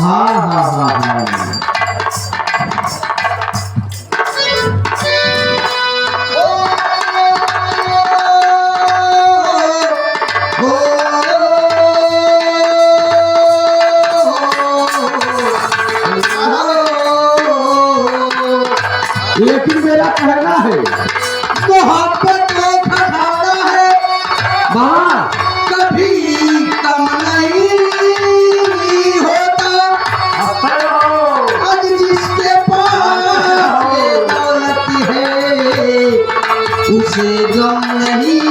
हाँ हाँ हाँ हाँ लेकिन मेरा कहना है मोहब्बत में खटाना है माँ कभी कम नहीं होता। आज जिसके पास ये दौलत है उसे गम नहीं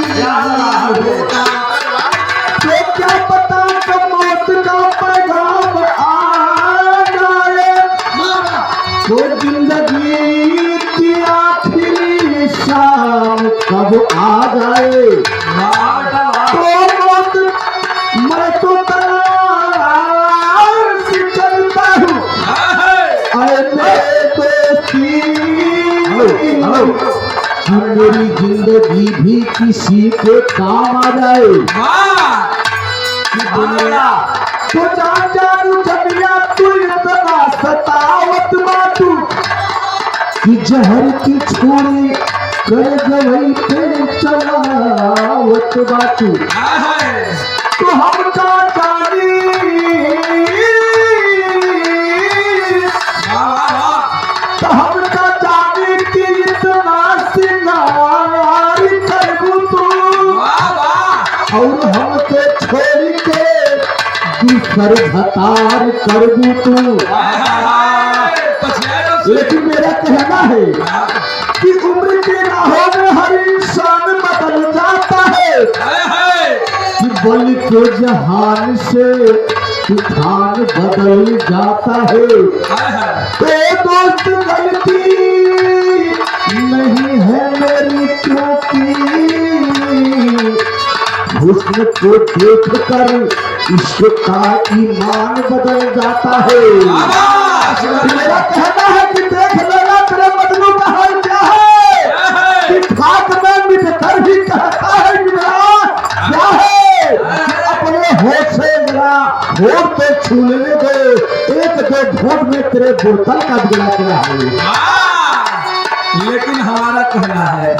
होता। तो क्या पता कब मौत का पैगाम आ जाए, तो जिंदगी की आखिरी शाम कब आ जाए। तो मौत मैं तो तलवार से चलता हूँ, अरे दोस्ती मेरी जिंदगी भी किसी के काम आ जाए। तो जान जानू जमिया तू इतना सतावत बाटू कि जहर की छोड़ी कर गई फिर चलावत बाटू। तो हम का जानी तो हम का जानी कि इतना सिंगार करबू तू और हमसे छोड़ के दूसर भतार करबू तू। लेकिन मेरा कहना है कि उम्र के राहों में हर इंसान बदल जाता है कि बल के जहान से तूफान बदल जाता है। तो दोस्त गलती नहीं है मेरी क्योंकि हुस्न को देख कर इश्क का ईमान बदल जाता है। मेरा कहना है कि देख लेना तेरे बदलू का हाल क्या है कि खाक में मिट कर भी कहता है क्या है कि अपने होठ से मेरा होठ पे छू लेने दो, एक दो घूट में तेरे बोतल का बिगड़ा क्या है। लेकिन हमारा कहना है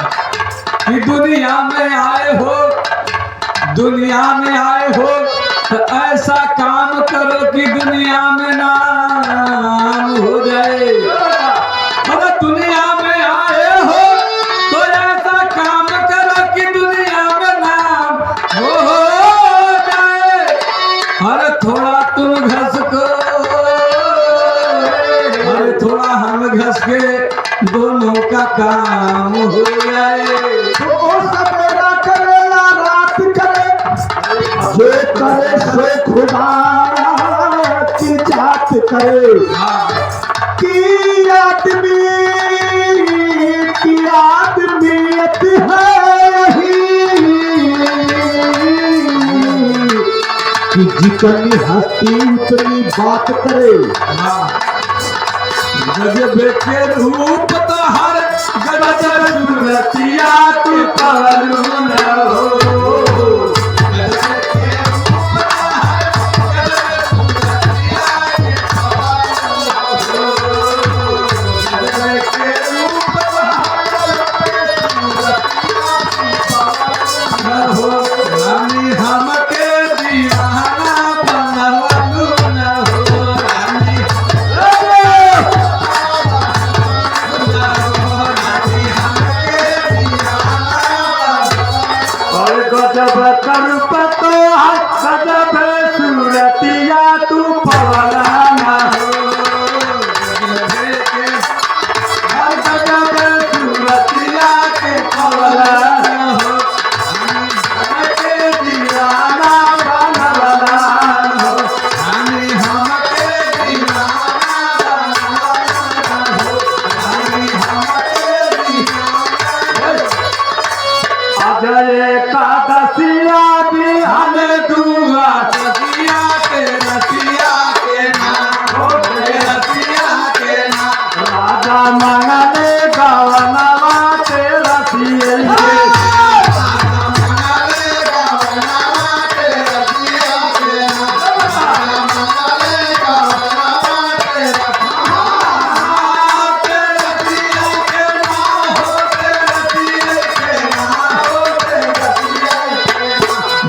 कि दुनिया में आए हो तो ऐसा काम करो कि दुनिया में नाम हो जाए। अगर दुनिया में आए हो तो ऐसा काम करो कि दुनिया में नाम हो जाए। अरे थोड़ा तुम घस को, अरे थोड़ा हम घस के दोनों का काम हो जाए। तो सवेरा करे या रात करे, जो करे सो खुदा की जात करे। कि आदमियत है कि जितनी हस्ती उतनी बात करे। गजब के रूप तो हर गजब सूरतिया तू पालू न हो। हमके दीवाना बनवलू न हो रानी। और गजब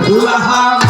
दुल्हा